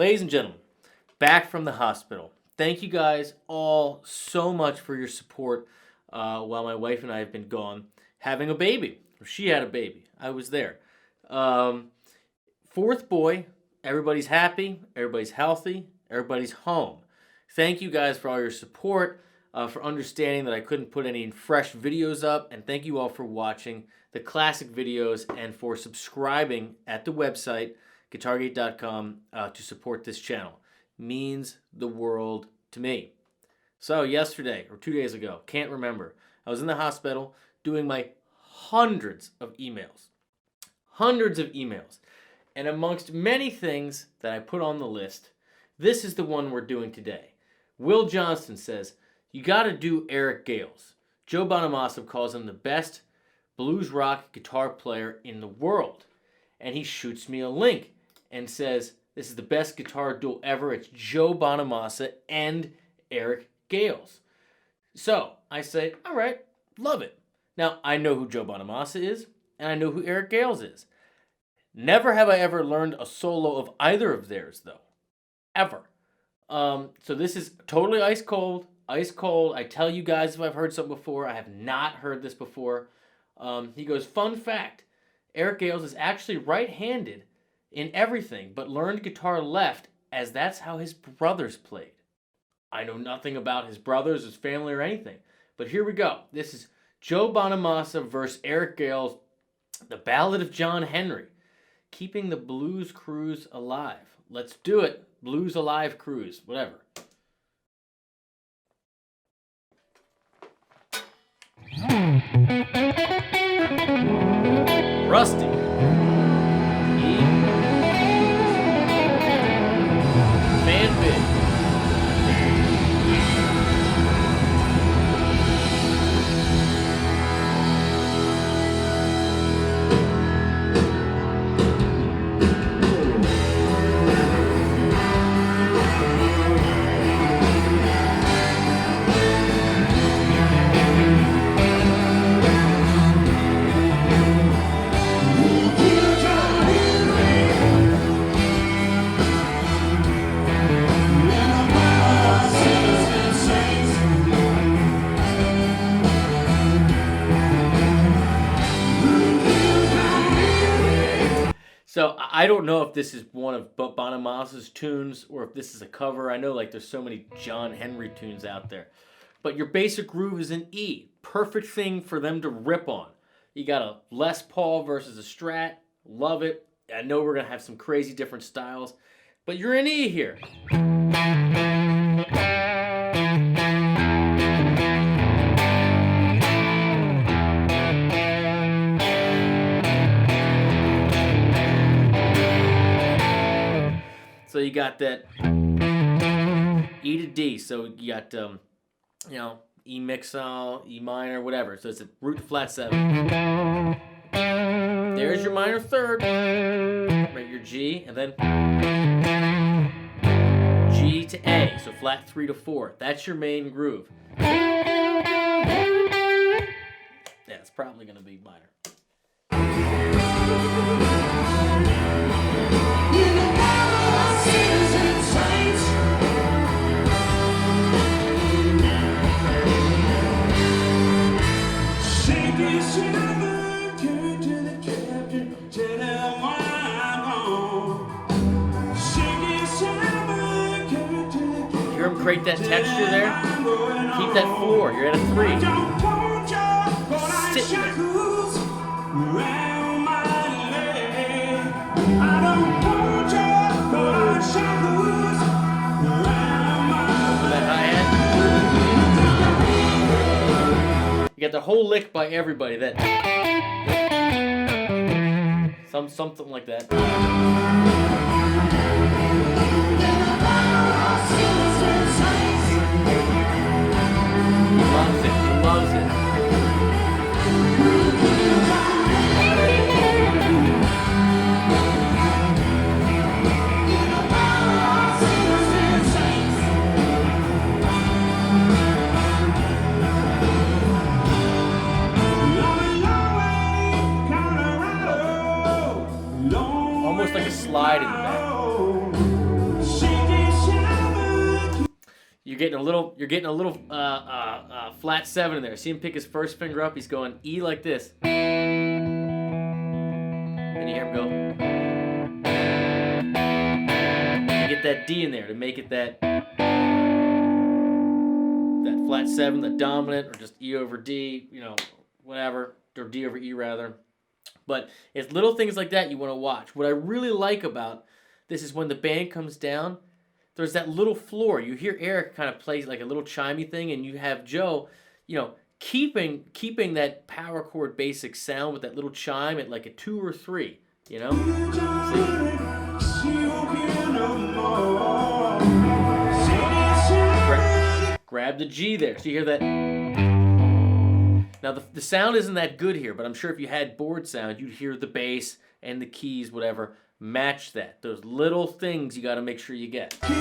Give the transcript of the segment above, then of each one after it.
Ladies and gentlemen, back from the hospital. Thank you guys all so much for your support while my wife and I have been gone having a baby. She had a baby. I was there. Fourth boy, everybody's happy, everybody's healthy, everybody's home. Thank you guys for all your support, for understanding that I couldn't put any fresh videos up, and thank you all for watching the classic videos and for subscribing at the website, guitargate.com, to support this channel. Means the world to me. So yesterday, or 2 days ago, can't remember, I was in the hospital doing my hundreds of emails. And amongst many things that I put on the list, this is the one we're doing today. Will Johnston says, you gotta do Eric Gales. Joe Bonamassa calls him the best blues rock guitar player in the world. And he shoots me a link and says, this is the best guitar duel ever. It's Joe Bonamassa and Eric Gales. So I say, all right, love it. Now, I know who Joe Bonamassa is, and I know who Eric Gales is. Never have I ever learned a solo of either of theirs, though. Ever. So this is totally ice cold. Ice cold. I tell you guys if I've heard something before. I have not heard this before. He goes, fun fact, Eric Gales is actually right-handed in everything, but learned guitar left, as that's how his brothers played. I know nothing about his brothers, his family, or anything. But here we go. This is Joe Bonamassa versus Eric Gales, the Ballad of John Henry, keeping the blues cruise alive. Let's do it. Blues alive cruise, whatever. Rusty. E. Fan bid. So I don't know if this is one of Bonamassa's tunes or if this is a cover. I know like there's so many John Henry tunes out there. But your basic groove is in E. Perfect thing for them to rip on. You got a Les Paul versus a Strat. Love it. I know we're going to have some crazy different styles. But you're in E here. So you got that E to D. So you got, E mixol, E minor, whatever. So it's a root to flat 7. There's your minor third. Right, your G, and then G to A. So flat 3 to 4. That's your main groove. Yeah, it's probably going to be minor. Hear him create that texture there? Keep that 4. You're at a 3. Sit there. That hi-hat. You got the whole lick by everybody. That something like that. Loves it. He loves it. Almost like a slide getting a little flat 7 in there. See him pick his first finger up. He's going E like this. And you hear him go. You get that D in there to make it that flat 7, the dominant, or just E over D, whatever, or D over E rather. But it's little things like that you want to watch. What I really like about this is when the band comes down, there's that little floor. You hear Eric kind of play like a little chimey thing, and you have Joe, keeping that power chord basic sound with that little chime at like a 2 or 3, See? Grab the G there. So you hear that. Now, the sound isn't that good here, but I'm sure if you had board sound, you'd hear the bass and the keys, whatever, match that. Those little things you got to make sure you get. Hear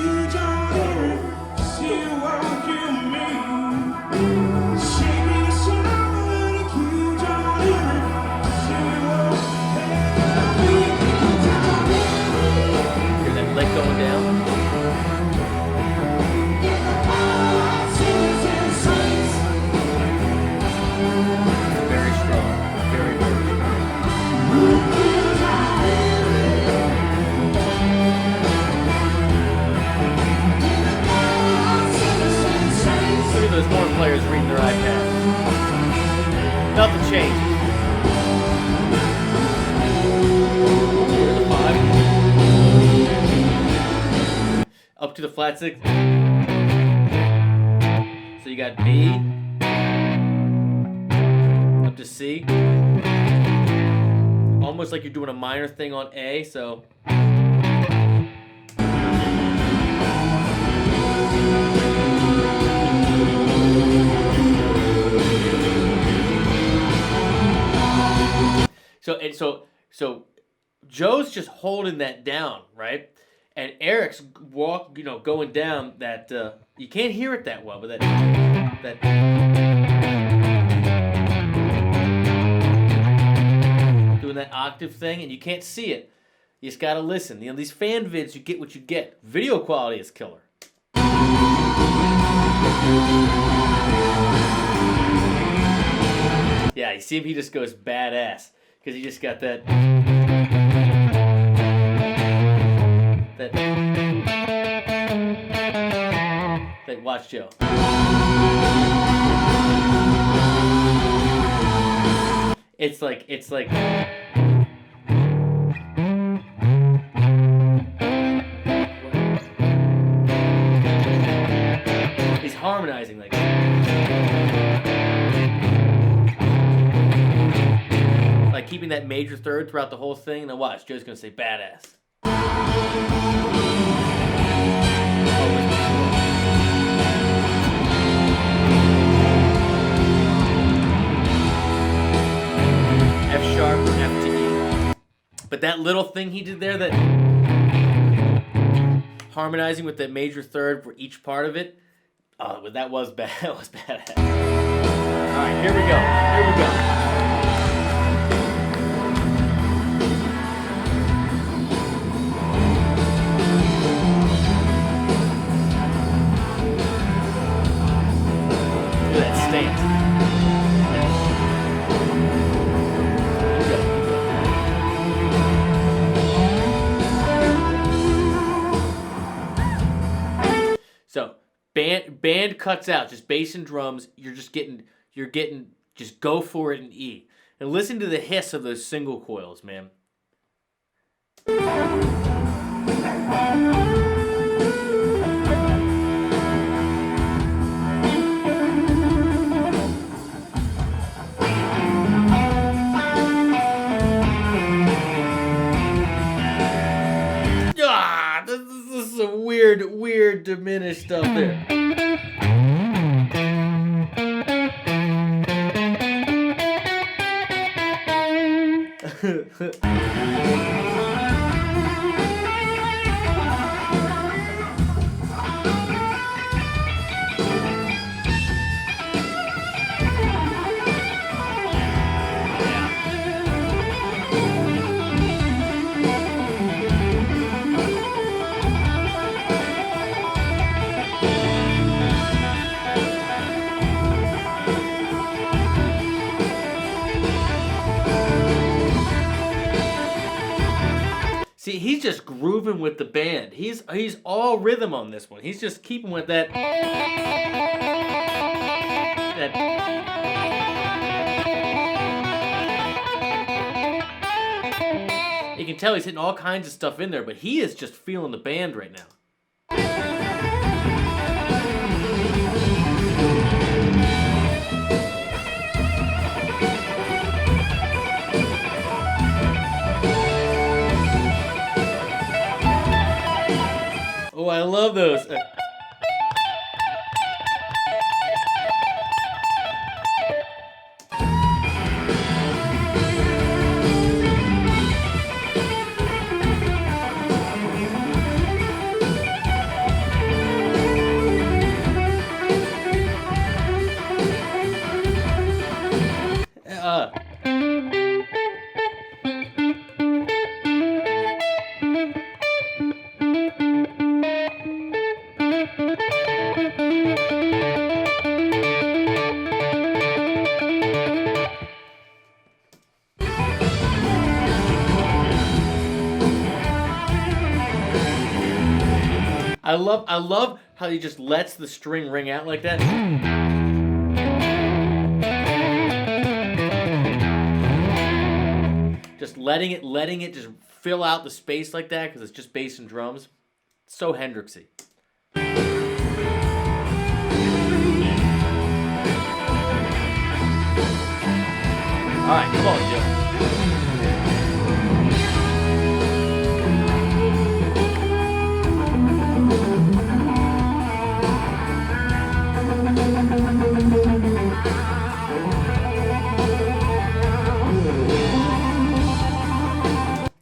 that lick going down? Very strong. Very, very strong. Look at those horn players reading their iPads. Nothing changes. Here's a 5. Up to the flat 6. So you got B. Up to C. Almost like you're doing a minor thing on A, so. So Joe's just holding that down, right? And Eric's going down that you can't hear it that well, but that doing that octave thing, and you can't see it. You just gotta listen. These fan vids, you get what you get. Video quality is killer. Yeah, you see him, he just goes badass. Because he just got that watch Joe. It's like he's harmonizing like keeping that major third throughout the whole thing. Now watch, Joe's gonna say badass. F sharp, F to E. But that little thing he did there, that harmonizing with that major third for each part of it, that was bad. That was badass. All right, here we go. Here we go. So band cuts out, just bass and drums. You're getting, just go for it in E. And listen to the hiss of those single coils, man. This is some weird diminished stuff there. he's just grooving with the band. He's all rhythm on this one. He's just keeping with that. You can tell he's hitting all kinds of stuff in there, but he is just feeling the band right now. Oh, I love those. I love how he just lets the string ring out like that. Just letting it just fill out the space like that because it's just bass and drums. It's so Hendrixy. All right, come on, Joe.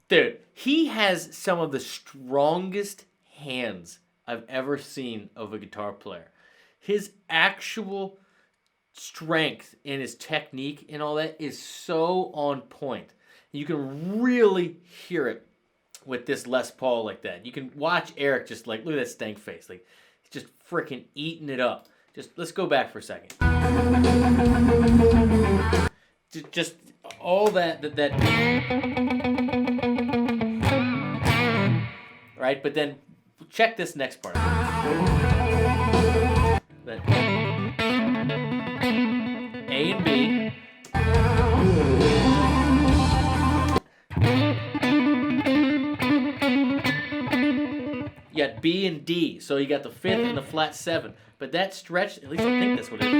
Dude, he has some of the strongest hands I've ever seen of a guitar player. His actual strength in his technique and all that is so on point. You can really hear it with this Les Paul like that. You can watch Eric just like, look at that stank face. Like, he's just freaking eating it up. Just, let's go back for a second. Just all that. Right, but then check this next part. That A and B. You got B and D, so you got the fifth and the flat seven. But that stretch, at least I think that's what it is.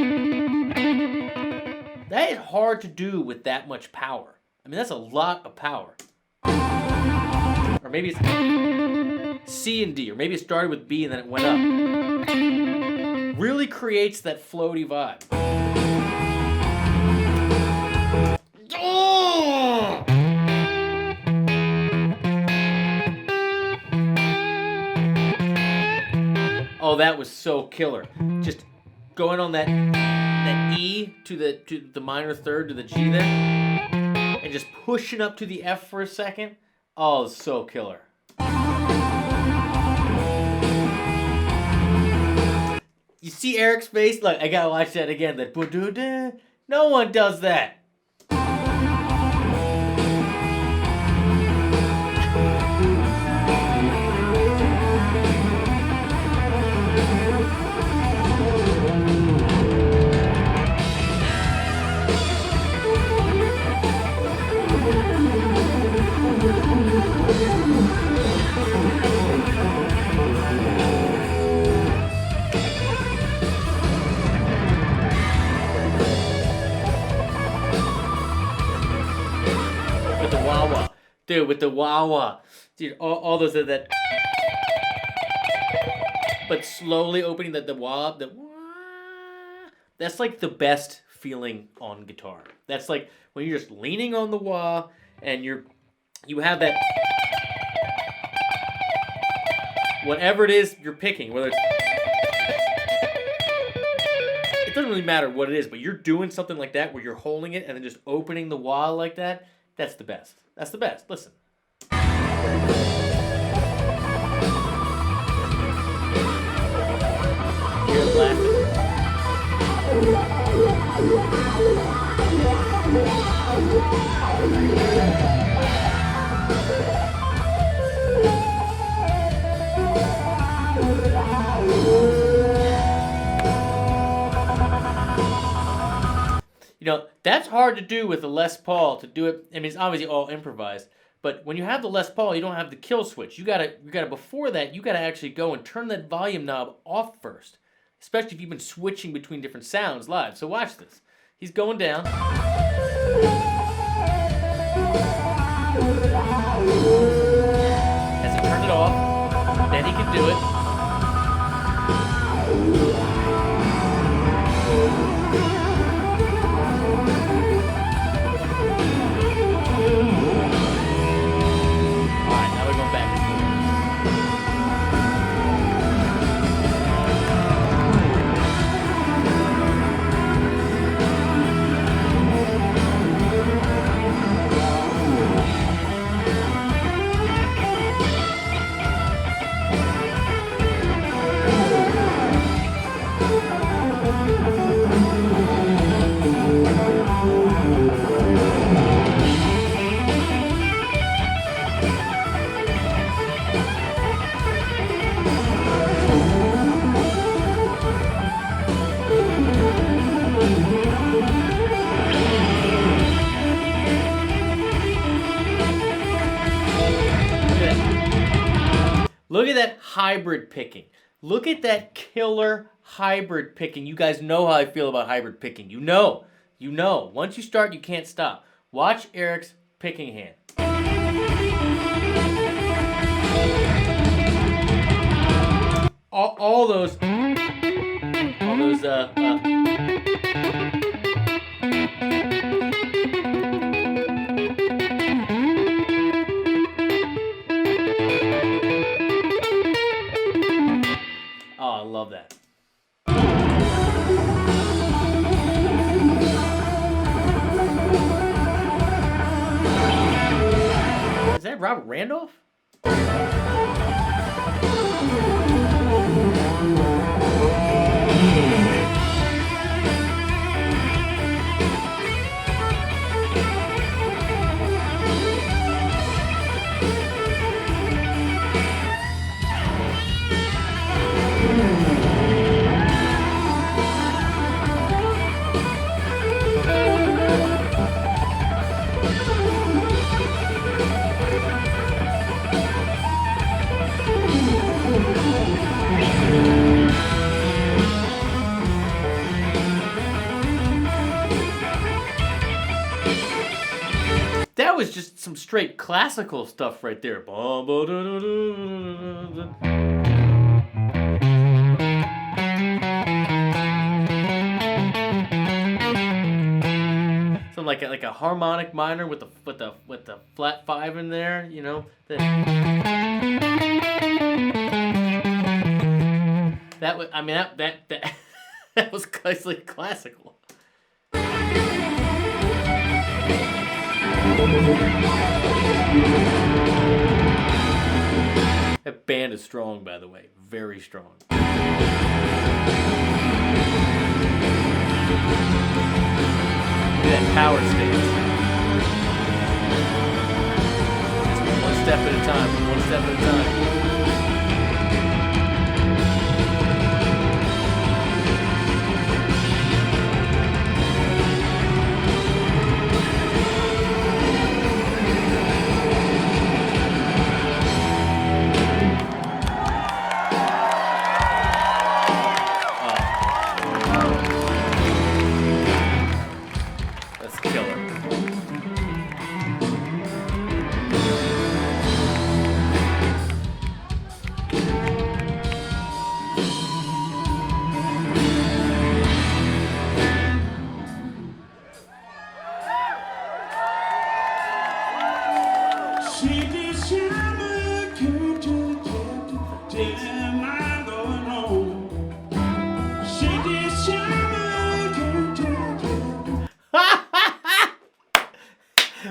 That is hard to do with that much power. I mean, that's a lot of power. Or maybe it's C and D, or maybe it started with B and then it went up. Really creates that floaty vibe. Oh, that was so killer. Just going on that E to the minor third to the G there, and just pushing up to the F for a second. Oh, it's so killer. You see Eric's face? Look, I gotta watch that again. That no one does that. Dude, with the wah-wah. Dude, all those are that. But slowly opening the wah, the wah. That's like the best feeling on guitar. That's like when you're just leaning on the wah and you have that. Whatever it is you're picking, whether it's. It doesn't really matter what it is, but you're doing something like that where you're holding it and then just opening the wah like that. That's the best. That's the best. Listen. Hear the blasting? that's hard to do with a Les Paul. To do it, I mean, it's obviously all improvised. But when you have the Les Paul, you don't have the kill switch. You gotta before that, you gotta actually go and turn that volume knob off first. Especially if you've been switching between different sounds live. So watch this. He's going down. Has to turn it off. Then he can do it. Look at that hybrid picking. Look at that killer hybrid picking. You guys know how I feel about hybrid picking. You know. Once you start, you can't stop. Watch Eric's picking hand. All those. I love that. Is that Robert Randolph? That was just some straight classical stuff right there. Something like a harmonic minor with the flat 5 in there, you know. That was, I mean, that was classical. That band is strong, by the way. Very strong. That power stance. Just one step at a time. One step at a time.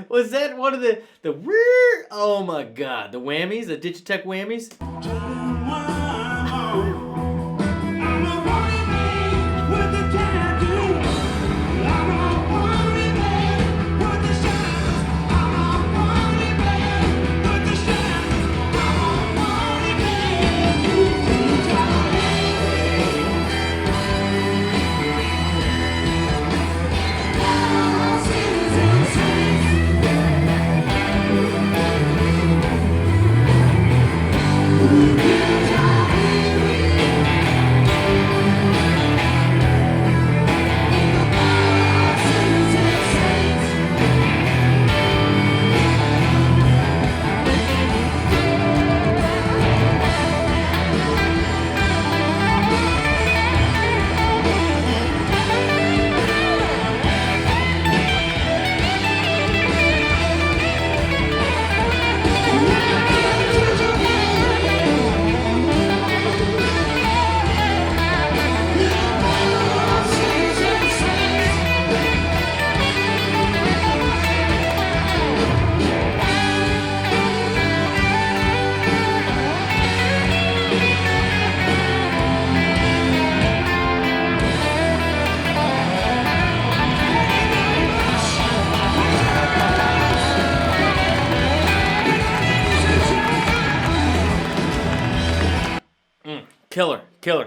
Was that one of the oh my god, the whammies, the Digitech whammies?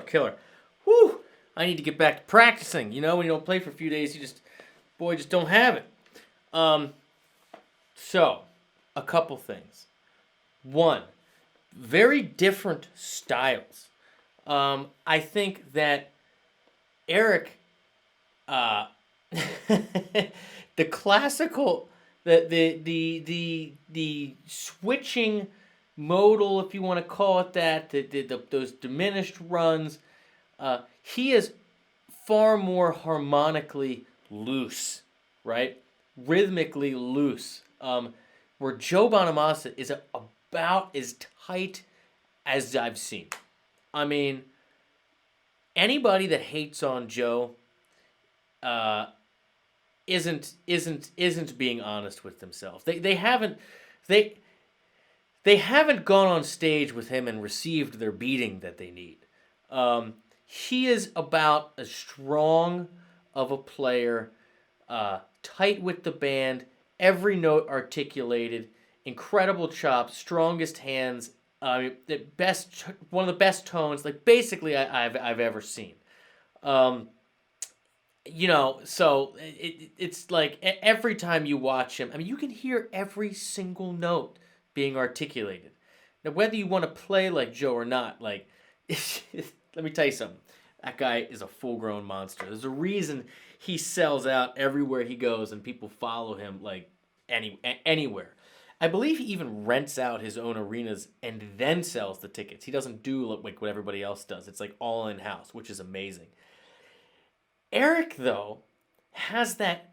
Killer. Whew! I need to get back to practicing. You know, when you don't play for a few days, you just don't have it. So, a couple things. One, very different styles. I think that Eric, the classical, the switching modal, if you want to call it that, those diminished runs, he is far more harmonically loose, right? Rhythmically loose. Where Joe Bonamassa is about as tight as I've seen. I mean, anybody that hates on Joe isn't being honest with themselves. They haven't gone on stage with him and received their beating that they need. He is about as strong of a player, tight with the band, every note articulated, incredible chops, strongest hands, one of the best tones, like basically I've ever seen. So it's like every time you watch him, I mean, you can hear every single note being articulated. Now, whether you want to play like Joe or not, like, let me tell you something. That guy is a full-grown monster. There's a reason he sells out everywhere he goes, and people follow him like anywhere. I believe he even rents out his own arenas and then sells the tickets. He doesn't do like what everybody else does. It's like all in-house, which is amazing. Eric, though, has that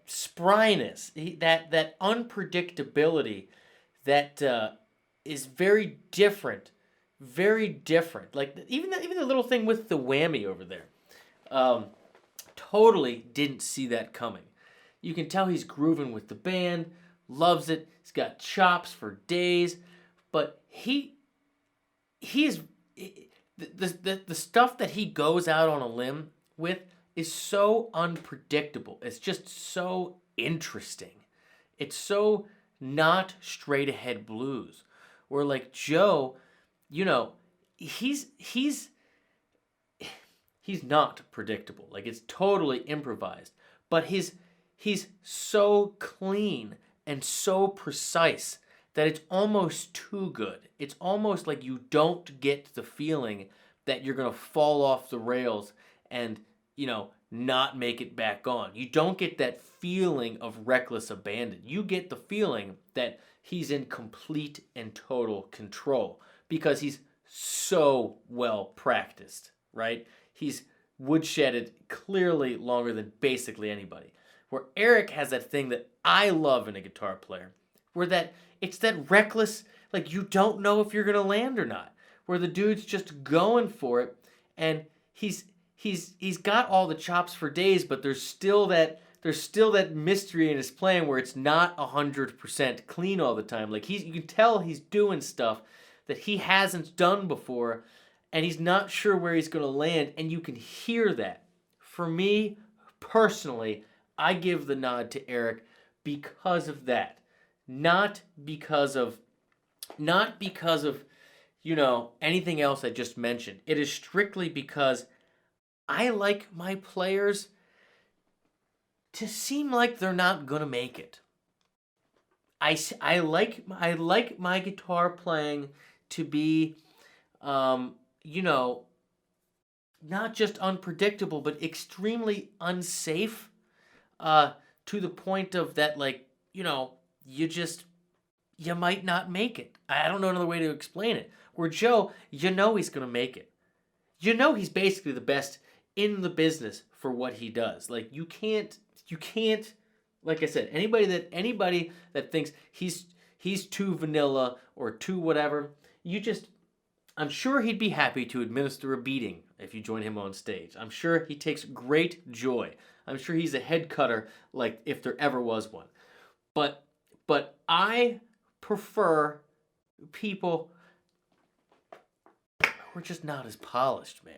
spryness, that unpredictability that is very different. Very different. Like even the little thing with the whammy over there. Totally didn't see that coming. You can tell he's grooving with the band, loves it. He's got chops for days, but he's the stuff that he goes out on a limb with is so unpredictable. It's just so interesting. It's so not straight ahead blues. Where like Joe, you know, he's not predictable. Like it's totally improvised. But he's so clean and so precise that it's almost too good. It's almost like you don't get the feeling that you're going to fall off the rails and, not make it back on. You don't get that feeling of reckless abandon. You get the feeling that he's in complete and total control because he's so well practiced, right? He's woodshedded clearly longer than basically anybody. Where Eric has that thing that I love in a guitar player, where it's that reckless, like you don't know if you're gonna land or not. Where the dude's just going for it, and he's got all the chops for days, but there's still that mystery in his playing where it's not 100% clean all the time. Like you can tell he's doing stuff that he hasn't done before, and he's not sure where he's gonna land, and you can hear that. For me, personally, I give the nod to Eric because of that. Not because of anything else I just mentioned. It is strictly because I like my players to seem like they're not gonna make it. I like my guitar playing to be, not just unpredictable, but extremely unsafe. To the point of that, you might not make it. I don't know another way to explain it. Where Joe, he's going to make it. He's basically the best in the business for what he does. Like, you can't, like I said, anybody that thinks he's too vanilla or too whatever, I'm sure he'd be happy to administer a beating if you join him on stage. I'm sure he takes great joy. I'm sure he's a head cutter, like if there ever was one. But I prefer people who are just not as polished, man.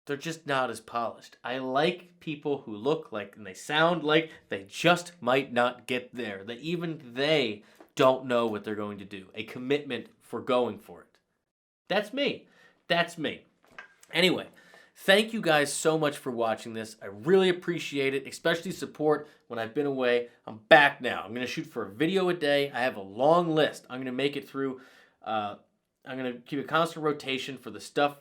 They're just not as polished. I like people who look like and they sound like they just might not get there. That even they don't know what they're going to do. A commitment for going for it. That's me. That's me. Anyway, thank you guys so much for watching this. I really appreciate it, especially support when I've been away. I'm back now. I'm going to shoot for a video a day. I have a long list. I'm going to make it through. I'm going to keep a constant rotation for the stuff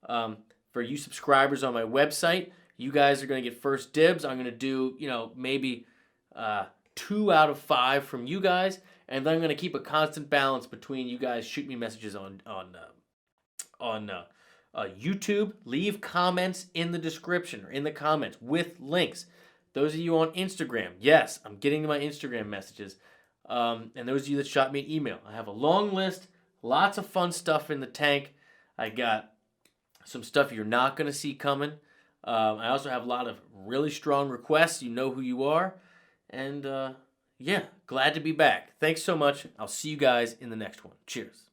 for you subscribers on my website. You guys are going to get first dibs. I'm going to do, maybe 2 out of 5 from you guys. And then I'm going to keep a constant balance between you guys. Shoot me messages on YouTube. Leave comments in the description or in the comments with links. Those of you on Instagram, yes, I'm getting to my Instagram messages. And those of you that shot me an email. I have a long list, lots of fun stuff in the tank. I got some stuff you're not going to see coming. I also have a lot of really strong requests. You know who you are. And yeah, glad to be back. Thanks so much. I'll see you guys in the next one. Cheers.